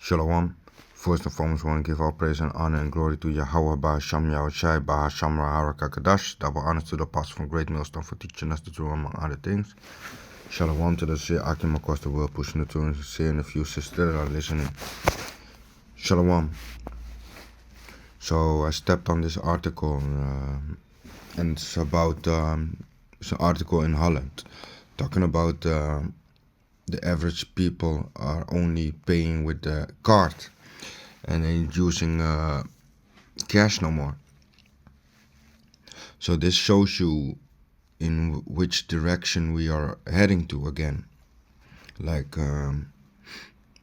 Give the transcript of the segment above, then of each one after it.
Shalom. First and foremost, I want to give all praise and honor and glory to Yahweh, Ba'asham Yahushai, Ba'asham Ra'ara Kadash. Double honor to the apostle from Great Millstone for teaching us the truth among other things. Shalom to the Seer Akim across the world, pushing the truth and sincere, and a few sisters that are listening. Shalom. So I stepped on this article, and it's about it's an article in Holland talking about the average people are only paying with the card and ain't using cash no more. So this shows you in which direction we are heading to again. Like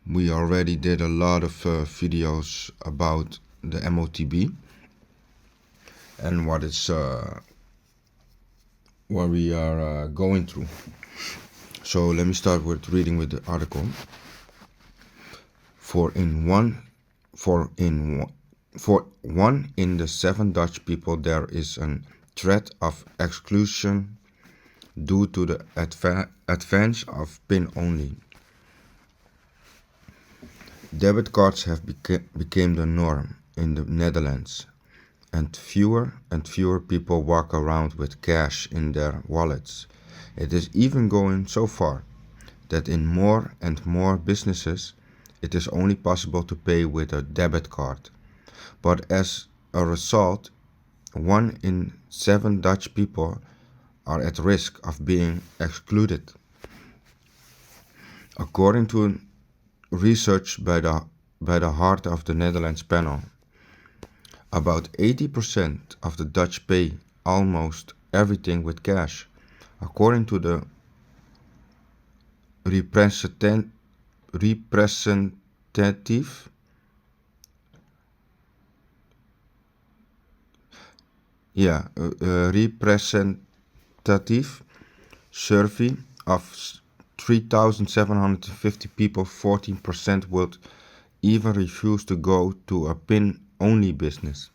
we already did a lot of videos about the MOTB and what we are going through. So let me start with reading with the article. For one in the 7 Dutch people there is a threat of exclusion due to the advance of PIN only. Debit cards have become the norm in the Netherlands, and fewer people walk around with cash in their wallets. It is even going so far that in more and more businesses it is only possible to pay with a debit card. But as a result, 1 in 7 Dutch people are at risk of being excluded. According to research by the Heart of the Netherlands panel, about 80% of the Dutch pay almost everything with cash. According to the representative survey of 3,750 people, 14% would even refuse to go to a PIN-only business.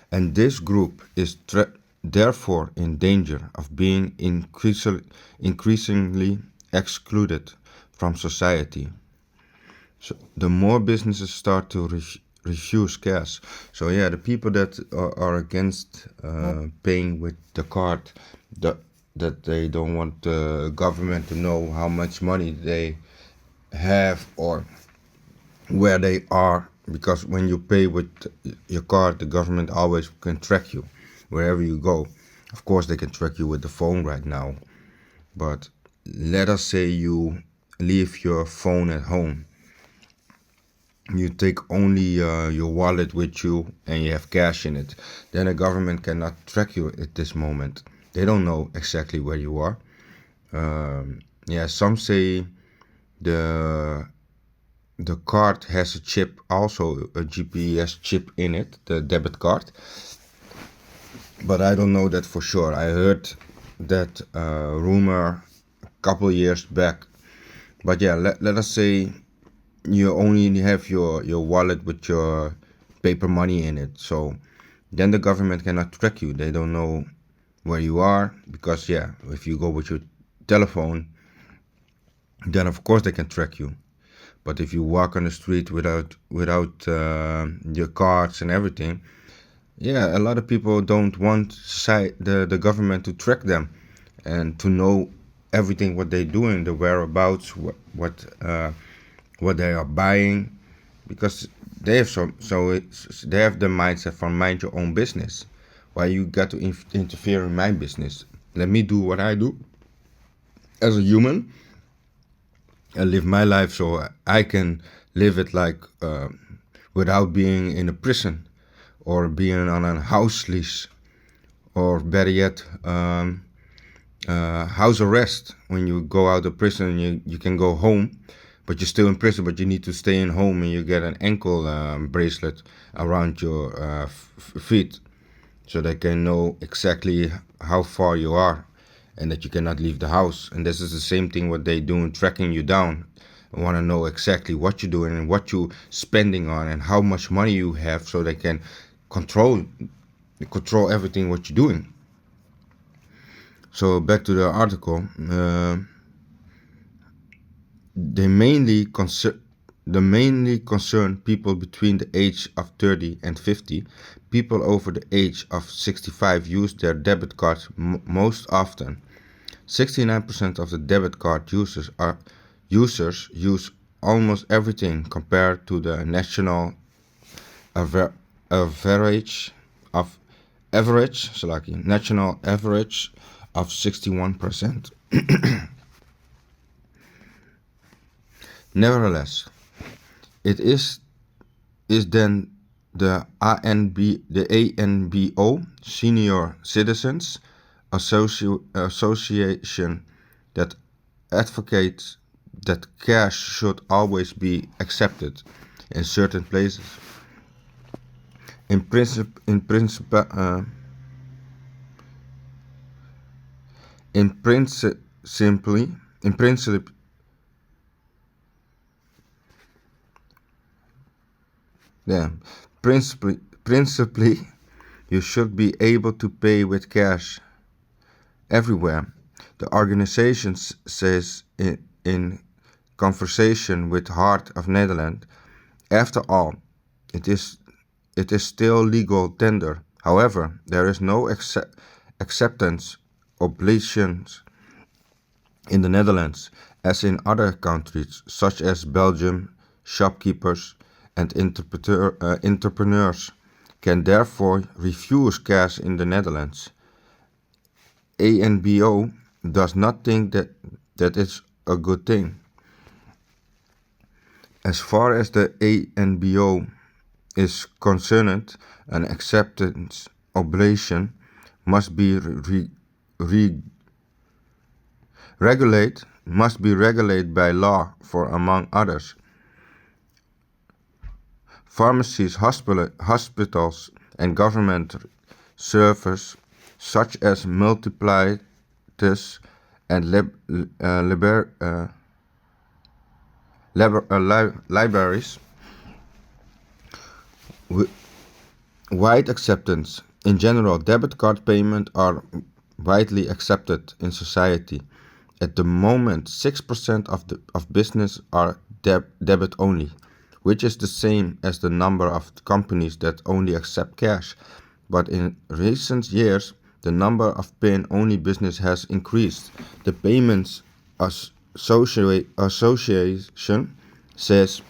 And this group is therefore in danger of being increasingly excluded from society. So the more businesses start to refuse cash. So yeah, the people that are against paying with the card, that they don't want the government to know how much money they have or where they are, because when you pay with your card, the government always can track you wherever you go. Of course, they can track you with the phone right now, but let us say you leave your phone at home. You take only your wallet with you and you have cash in it. Then the government cannot track you at this moment. They don't know exactly where you are. Some say the card has a chip, also a GPS chip in it, the debit card. But I don't know that for sure. I heard that rumor a couple years back. But yeah, let us say you only have your wallet with your paper money in it. So then the government cannot track you. They don't know where you are, because yeah, if you go with your telephone, then of course they can track you. But if you walk on the street without your cards and everything, yeah, a lot of people don't want the government to track them and to know everything what they're doing, the whereabouts, what they are buying, because they have they have the mindset from mind your own business. Why you got to interfere in my business? Let me do what I do as a human and live my life so I can live it like without being in a prison or being on a house lease, or better yet, house arrest. When you go out of prison, you can go home, but you're still in prison, but you need to stay in home, and you get an ankle bracelet around your feet, so they can know exactly how far you are and that you cannot leave the house. And this is the same thing what they do in tracking you down. I want to know exactly what you're doing and what you're spending on and how much money you have, so they can control everything what you're doing. So back to the article. They mainly the mainly concern people between the age of 30 and 50. People over the age of 65 use their debit cards most often. 69% of the debit card users use almost everything compared to the national average of national average of 61%. Nevertheless, it is then the ANBO Senior Citizens Association that advocates that cash should always be accepted in certain places. In principle, principally, you should be able to pay with cash everywhere. The organization says in conversation with Heart of Netherlands. After all, it is still legal tender. However, there is no acceptance obligations in the Netherlands, as in other countries such as Belgium. Shopkeepers and entrepreneurs can therefore refuse cash in the Netherlands. ANBO does not think that is a good thing. As far as the ANBO is concerned, an acceptance obligation must be regulated by law for, among others, pharmacies, hospitals, and government services such as multipliers and libraries. Wide acceptance. In general, debit card payments are widely accepted in society. At the moment, 6% of business are debit only, which is the same as the number of companies that only accept cash. But in recent years, the number of PIN-only business has increased. The Payments Association says,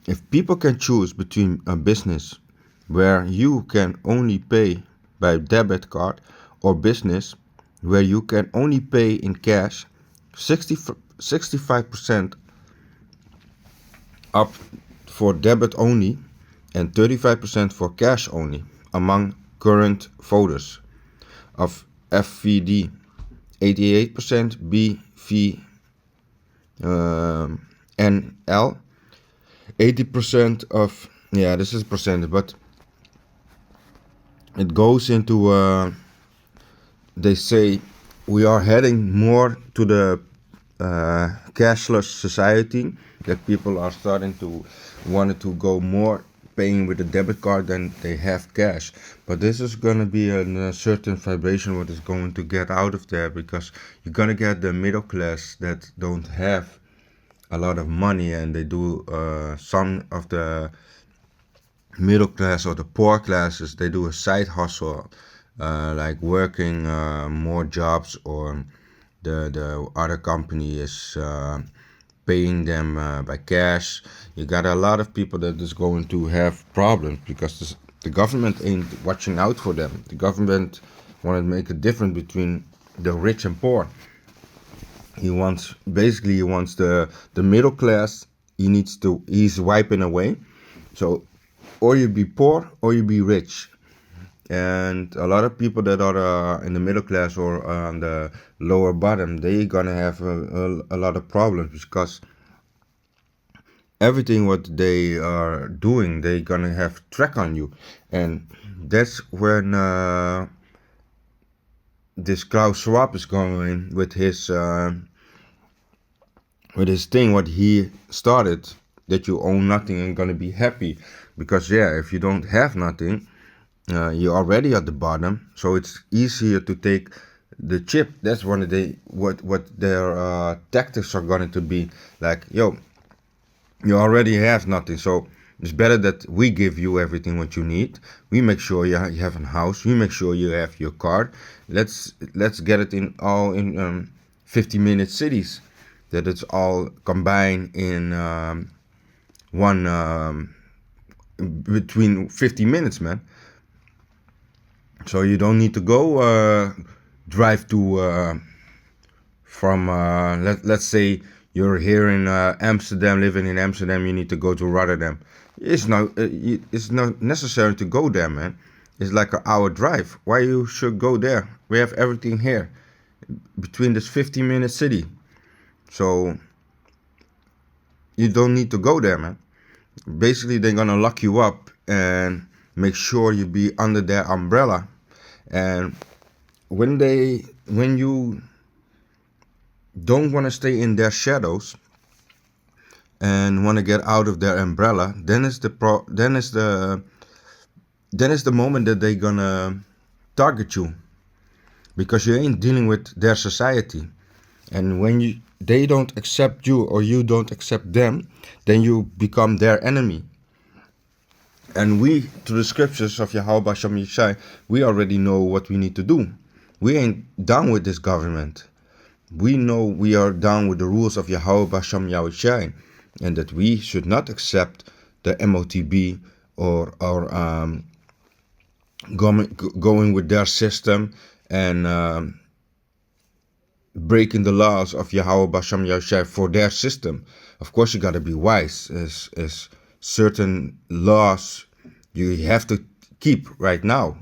if people can choose between a business where you can only pay by debit card or business where you can only pay in cash, 65% up for debit only and 35% for cash only among current voters of FVD, 88% BVNL, 80% of, this is percentage, but it goes into, they say we are heading more to the cashless society, that people are starting to want to go more paying with a debit card than they have cash. But this is going to be a certain vibration what is going to get out of there, because you're going to get the middle class that don't have a lot of money, and they do some of the middle class or the poor classes, they do a side hustle, like working more jobs, or the other company is paying them by cash. You got a lot of people that is going to have problems because the government ain't watching out for them. The government want to make a difference between the rich and poor. He wants the middle class. He's wiping away. So, or you be poor or you be rich. And a lot of people that are in the middle class or on the lower bottom, they gonna have a lot of problems, because everything what they are doing, they gonna have track on you. And that's when this Klaus Schwab is going with his thing, what he started, that you own nothing and gonna be happy. Because if you don't have nothing, you're already at the bottom, so it's easier to take the chip. That's one of what their tactics are going to be like. You already have nothing, so it's better that we give you everything what you need. We make sure you have a house. We make sure you have your car. Let's get it in all in 50-minute cities, that it's all combined in one between 50 minutes, man. So you don't need to go drive to from let's say you're here in Amsterdam, living in Amsterdam. You need to go to Rotterdam. It's not necessary to go there, man. It's like an hour drive. Why you should go there? We have everything here between this 50-minute city. So you don't need to go there, man. Basically, they're gonna lock you up and make sure you be under their umbrella. And when you don't want to stay in their shadows and want to get out of their umbrella, then is the moment that they're gonna target you, because you ain't dealing with their society. And when they don't accept you or you don't accept them, then you become their enemy. And we, through the scriptures of Yahweh Hashem Yeshai, we already know what we need to do. We ain't down with this government. We know we are down with the rules of Yahweh Hashem Yeshai, and that we should not accept the MOTB or going with their system and breaking the laws of Yahweh Hashem Yeshai for their system. Of course, you got to be wise. As certain laws you have to keep right now,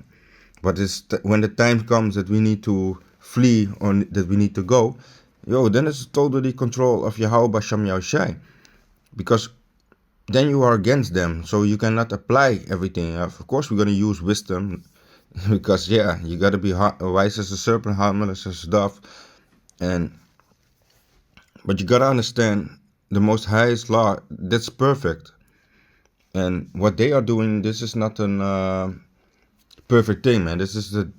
but when the time comes that we need to flee or that we need to go, then it's totally control of Yahweh Hashem Yeshai, because then you are against them, so you cannot apply everything. Of course, we're gonna use wisdom, because you gotta be wise as a serpent, harmless as a dove, but you gotta understand the Most High's law. That's perfect. And what they are doing, this is not a perfect thing, man. This is the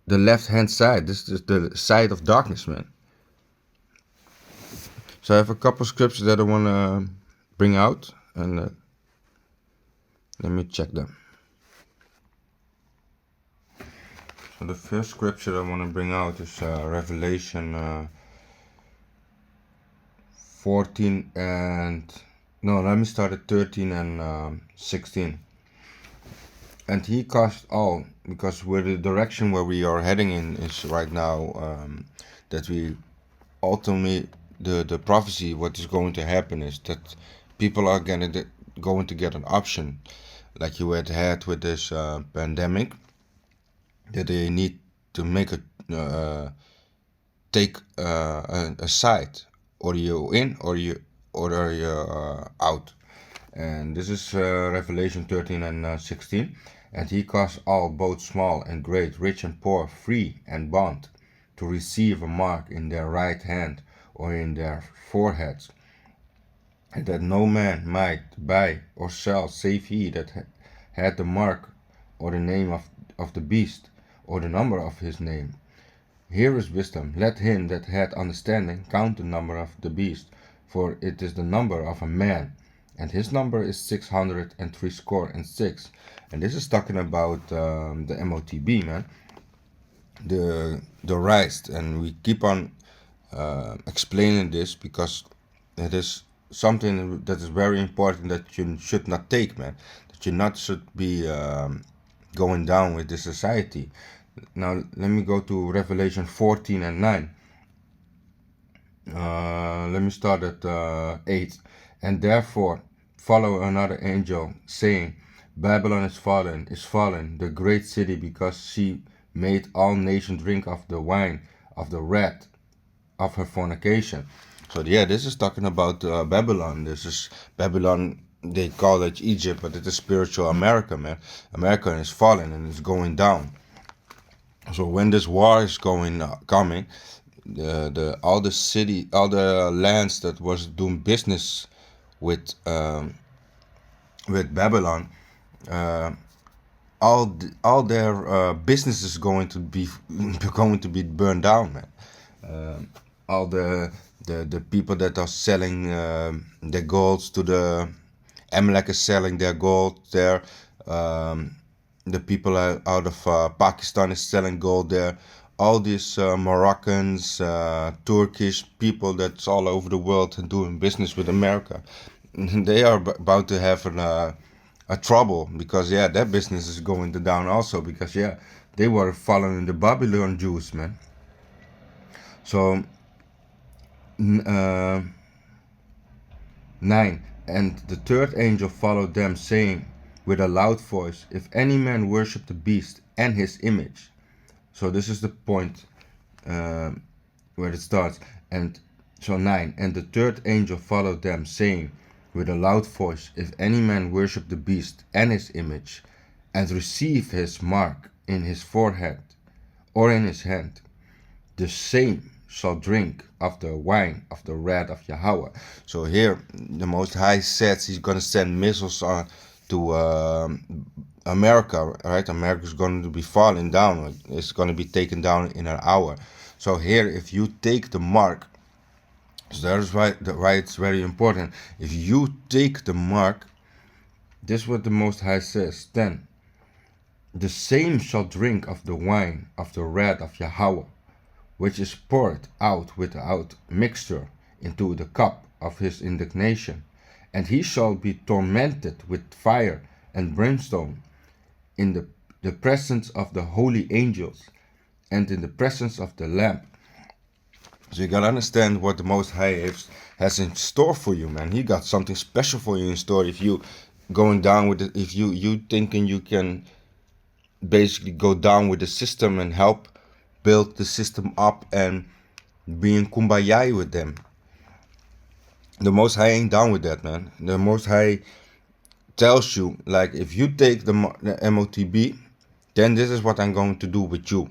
left hand side. This is the side of darkness, man. So I have a couple scriptures that I want to bring out, and let me check them. So the first scripture I want to bring out is Revelation 14 and... No, let me start at 13 and 16. And he caused all, because where the direction where we are heading in is right now, that we ultimately, the prophecy, what is going to happen is that people are going to get an option, like you had with this pandemic, that they need to make take a side, or you in or you out. And this is Revelation 13 and 16. And he caused all, both small and great, rich and poor, free and bond, to receive a mark in their right hand or in their foreheads, and that no man might buy or sell save he that had the mark or the name of the beast or the number of his name. Here is wisdom. Let him that had understanding count the number of the beast, for it is the number of a man, and his number is 666. And this is talking about the MOTB, man, the rise. And we keep on explaining this, because it is something that is very important that you should not take, man. That you not should be going down with the society. Now let me go to Revelation 14 and 9. Let me start at 8. And therefore follow another angel, saying, Babylon is fallen, the great city, because she made all nations drink of the wine of the wrath of her fornication. So this is talking about Babylon. This is Babylon. They call it Egypt, but it is spiritual America, man. America is fallen and it's going down. So when this war is coming, all the lands that was doing business with Babylon, all their business is going to be burned down, man. All the the people that are selling their golds to the Amalek is selling their gold there. The people out of Pakistan is selling gold there. All these Moroccans, Turkish people that's all over the world and doing business with America, they are about to have a trouble because their business is going down also because they were following the Babylon Jews, man. So 9. And the third angel followed them, saying with a loud voice, if any man worship the beast and his image. So this is the point where it starts. And so 9. And the third angel followed them, saying with a loud voice, if any man worship the beast and his image, and receive his mark in his forehead or in his hand, the same shall drink of the wine of the wrath of Yahweh. So here the Most High says he's going to send missiles on to America, right? America is going to be falling down. It's going to be taken down in an hour. So here, if you take the mark, so that is why it's very important. If you take the mark, this is what the Most High says. Then the same shall drink of the wine of the wrath of Yahweh, which is poured out without mixture into the cup of his indignation, and he shall be tormented with fire and brimstone in the presence of the holy angels and in the presence of the Lamb. So you gotta understand what the Most High has in store for you, man. He got something special for you in store. If you going down with it, if you thinking you can basically go down with the system and help build the system up and be in kumbaya with them. The Most High ain't down with that, man. The Most High tells you, like, if you take the MOTB, then this is what I'm going to do with you.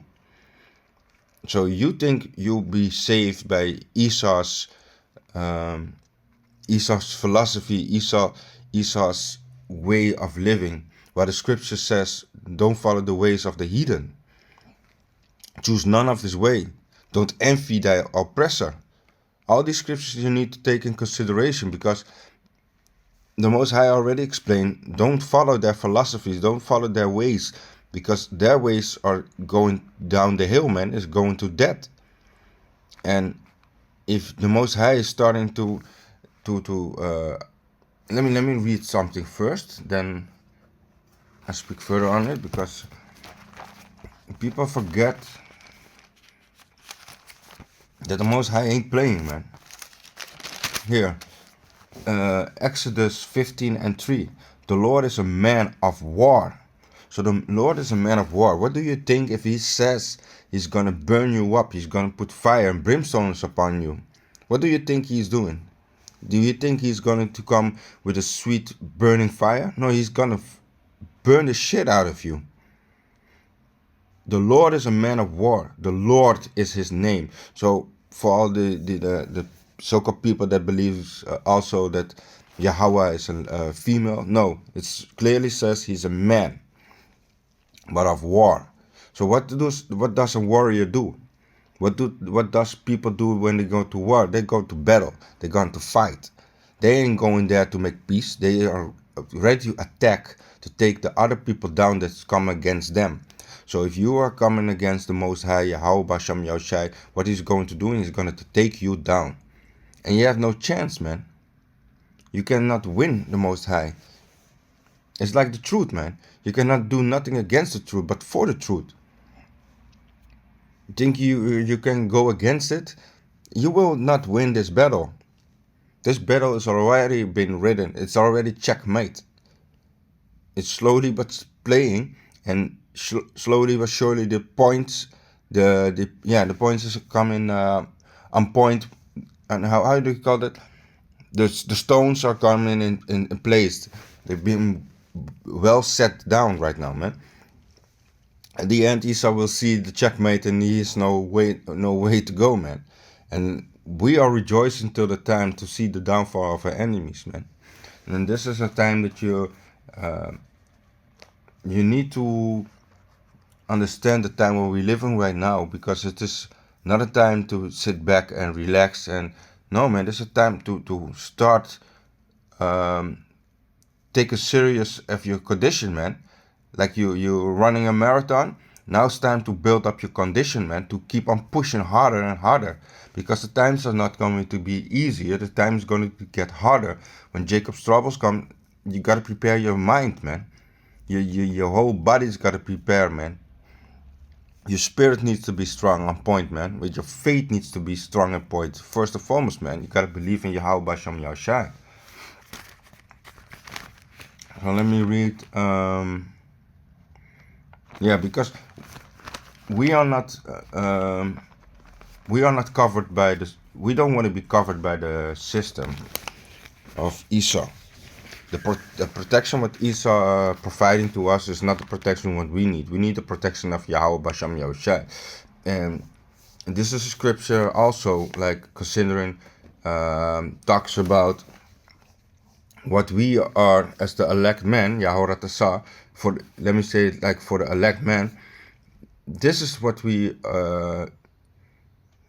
So you think you'll be saved by Esau's philosophy, Esau's way of living, where the scripture says, don't follow the ways of the heathen. Choose none of his way. Don't envy thy oppressor. All these scriptures you need to take in consideration because the Most High already explained, don't follow their philosophies, don't follow their ways, because their ways are going down the hill, man, is going to death. And if the Most High is starting to let me read something first, then I speak further on it, because people forget that the Most High ain't playing, man. Here, Exodus 15:3. The Lord is a man of war. So the Lord is a man of war. What do you think if he says he's going to burn you up? He's going to put fire and brimstones upon you. What do you think he's doing? Do you think he's going to come with a sweet burning fire? No, he's going to burn the shit out of you. The Lord is a man of war. The Lord is his name. So for all the so-called people that believes also that Yahweh is a female, no, it clearly says he's a man, but of war. So what does a warrior do? What does people do when they go to war? They go to battle. They're going to fight. They ain't going there to make peace. They are ready to attack, to take the other people down that's come against them. So if you are coming against the Most High, Yahweh Basham Yahushai, what he's going to do is he's going to take you down. And you have no chance, man. You cannot win the Most High. It's like the truth, man. You cannot do nothing against the truth, but for the truth. Think you can go against it? You will not win this battle. This battle has already been written. It's already checkmate. It's slowly but playing, and slowly but surely the points, the points is coming on point. And how do you call that? The stones are coming in place. They've been well set down right now, man. At the end, Esau will see the checkmate, and he has no way to go, man. And we are rejoicing till the time to see the downfall of our enemies, man. And this is a time that you need to understand the time where we live in right now, because it is not a time to sit back and relax and No, man, this is a time to start taking serious of your condition, man. Like you're running a marathon. Now it's time to build up your condition, man, to keep on pushing harder and harder. Because the times are not going to be easier. The time is going to get harder. When Jacob's troubles come, you got to prepare your mind, man. Your whole body's got to prepare, man. Your spirit needs to be strong on point, man. With your faith needs to be strong on point. First and foremost, man, you got to believe in Yahweh Basham Yahushai. So let me read. Because we are not covered by this. We don't want to be covered by the system of Esau. The protection what Esau providing to us is not the protection what we need. We need the protection of Yahweh Basham Yahushai. And this is a scripture also, like considering talks about what we are as the elect man, Yahoratasa, for, let me say it like for the elect man, this is what we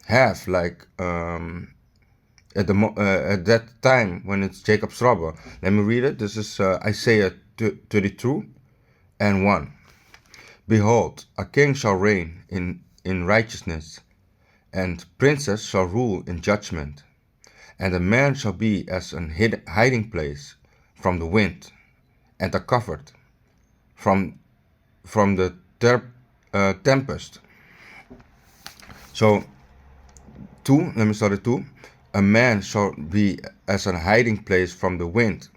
have, like at that time when it's Jacob's trouble. Let me read it. This is Isaiah 32:1. Behold, a king shall reign in righteousness, and princes shall rule in judgment. And a man shall be as an hiding place from the wind, and a covert from the tempest. So, let me start it 2. A man shall be as a hiding place from the wind.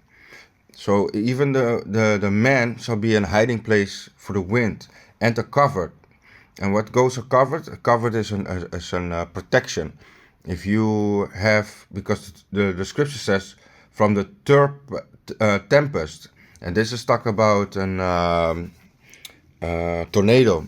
So even the man shall be a hiding place for the wind, and a covert. And what goes a covert? A covert is an protection. If you have, because the scripture says from the tempest, and this is talk about an tornado.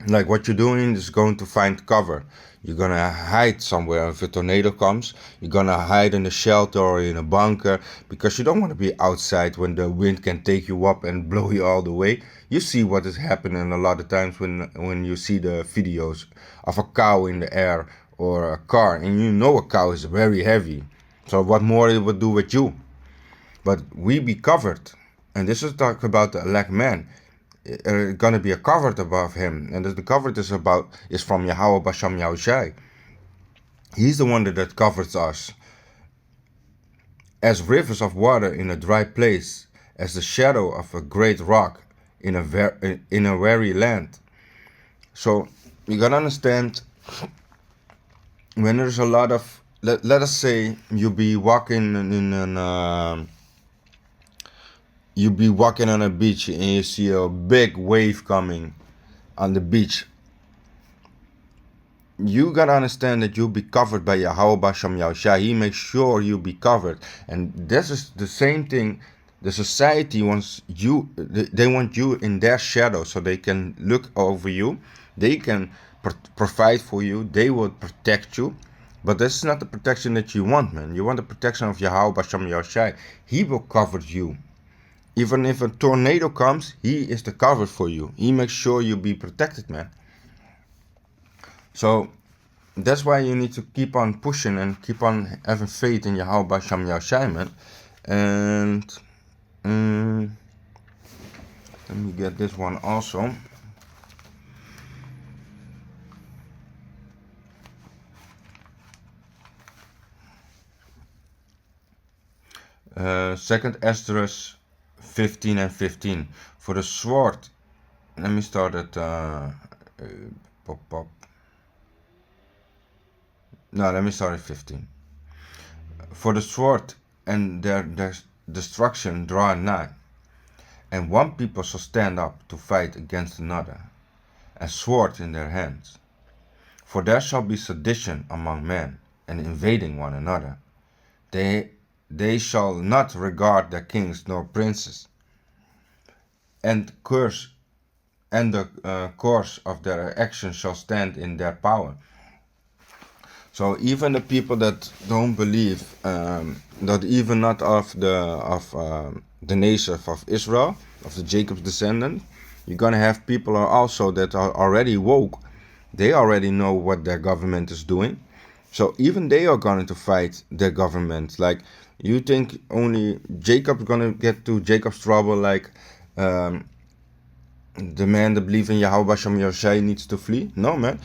Like what you're doing is going to find cover. You're gonna hide somewhere. If a tornado comes, you're gonna hide in a shelter or in a bunker, because you don't want to be outside when the wind can take you up and blow you all the way. You see what is happening a lot of times when you see the videos of a cow in the air or a car, and you know a cow is very heavy. So what more it would do with you? But we be covered, and this is talk about the elect man. Gonna be a covert above him, and the covert is from Yahweh Basham Yahushai. He's the one that covers us. As rivers of water in a dry place, as the shadow of a great rock in a weary land. So you gotta understand, when there's a lot of, let us say you be walking you be walking on a beach and you see a big wave coming on the beach. You gotta understand that you'll be covered by Yahweh Basham Yahushai. He makes sure you be covered. And this is the same thing. The society wants you, they want you in their shadow so they can look over you. They can provide for you. They will protect you. But this is not the protection that you want, man. You want the protection of Yahweh Basham Yahushai. He will cover you. Even if a tornado comes, he is the cover for you. He makes sure you be protected, man. So that's why you need to keep on pushing and keep on having faith in Yahweh Basham Yahushai, man. And let me get this one also. Second Esdras 15:15. For the sword, let me start at let me start at 15. For the sword and their destruction draw nigh, and one people shall stand up to fight against another, and swords in their hands. For there shall be sedition among men, and invading one another. They shall not regard their kings nor princes, and the course of their actions shall stand in their power. So even the people that don't believe, that even not of the nation of Israel, of the Jacob's descendant, you're gonna have people also that are already woke. They already know what their government is doing. So even they are going to fight their government. Like, you think only Jacob's gonna get to Jacob's trouble? Like, the man that believes in Yahweh Hashem Yahushai needs to flee? No, man.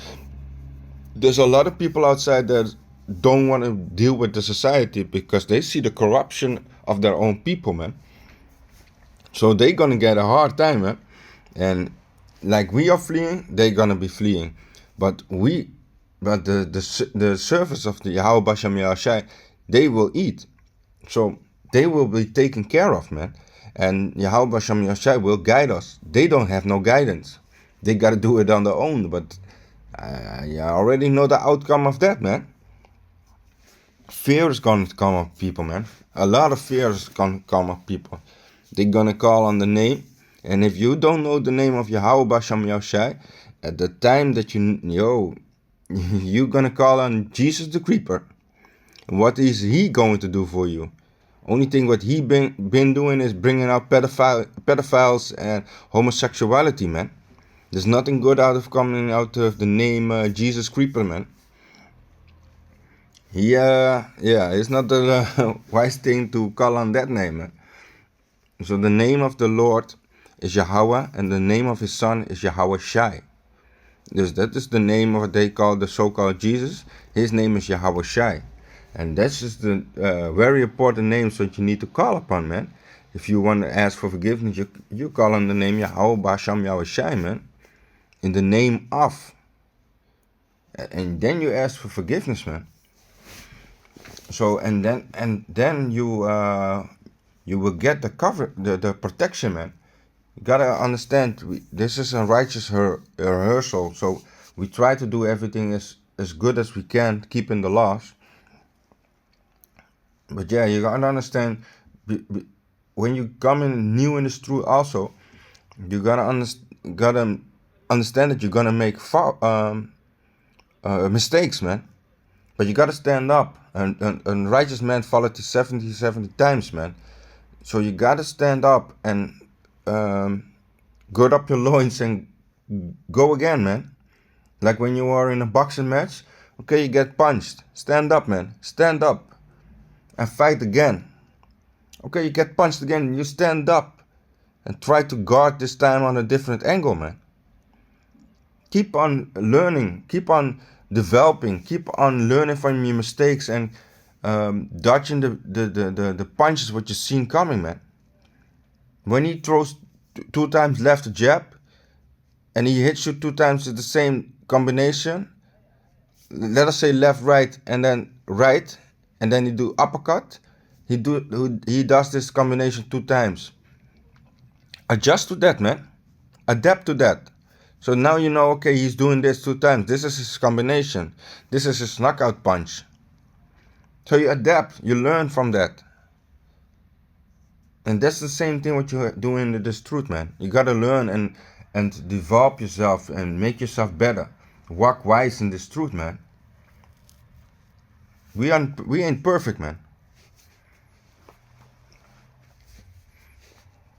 There's a lot of people outside that don't want to deal with the society because they see the corruption of their own people, man. So they're gonna get a hard time, man. And like we are fleeing, they're gonna be fleeing. But the servants of the Yahweh Hashem Yahushai, they will eat. So they will be taken care of, man. And Yahweh Hashem Yahushai will guide us. They don't have no guidance. They gotta do it on their own. But you already know the outcome of that, man. Fear is gonna come up people, man. A lot of fear is gonna come up people. They're gonna call on the name. And if you don't know the name of Yahweh Hashem Yahushai, at the time that you're gonna call on Jesus the Creeper. What is he going to do for you? Only thing what he been doing is bringing out pedophiles and homosexuality, man. There's nothing good coming out of the name Jesus Creeper, man. It's not the wise thing to call on that name, man. So the name of the Lord is Yahweh, and the name of his son is Yahweh Shai. Dus that is the name of what they call the so-called Jesus. His name is Yahweh Shai. And that's just the very important names that you need to call upon, man. If you want to ask for forgiveness, you call on the name Yahweh Hashem Yahushai, man. In the name of. And then you ask for forgiveness, man. So and then you will get the cover, the protection, man. You gotta understand, this is a righteous rehearsal. So we try to do everything as good as we can, keeping the laws. But yeah, you gotta understand, when you come in new in this truth also, you gotta understand that you're gonna make mistakes, man. But you gotta stand up, and righteous man falleth to 70 times, man. So you gotta stand up and gird up your loins and go again, man. Like when you are in a boxing match, okay, you get punched. Stand up, man. Stand up. And fight again. Okay, you get punched again, you stand up and try to guard this time on a different angle, man. Keep on learning, keep on developing, keep on learning from your mistakes and dodging the punches what you seen coming, man. When he throws 2 times left jab and he hits you 2 times with the same combination, let us say left, right, and then right, and then he do uppercut, he does this combination 2 times. Adjust to that, man. Adapt to that. So now you know, okay, he's doing this 2 times. This is his combination. This is his knockout punch. So you adapt, you learn from that. And that's the same thing what you're doing in this truth, man. You gotta learn and develop yourself and make yourself better. Walk wise in this truth, man. We ain't perfect, man.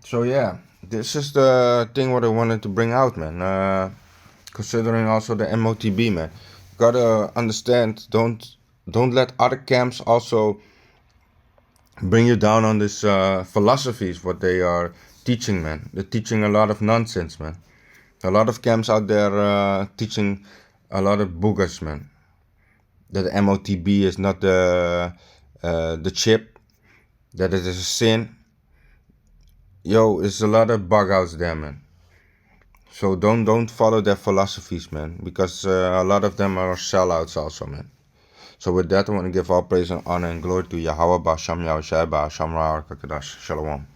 So yeah, this is the thing what I wanted to bring out, man. Considering also the MOTB, man. You gotta understand, don't let other camps also bring you down on this philosophies what they are teaching, man. They're teaching a lot of nonsense, man. A lot of camps out there teaching a lot of boogers, man. That the MOTB is not the chip, that it is a sin. Yo, there's a lot of bug outs there, man. So don't follow their philosophies, man, because a lot of them are sellouts also, man. So with that, I want to give all praise and honor and glory to Yahweh Ba'Sham Yahushai Ba'Sham Ra'ar Kakadash. Shalom.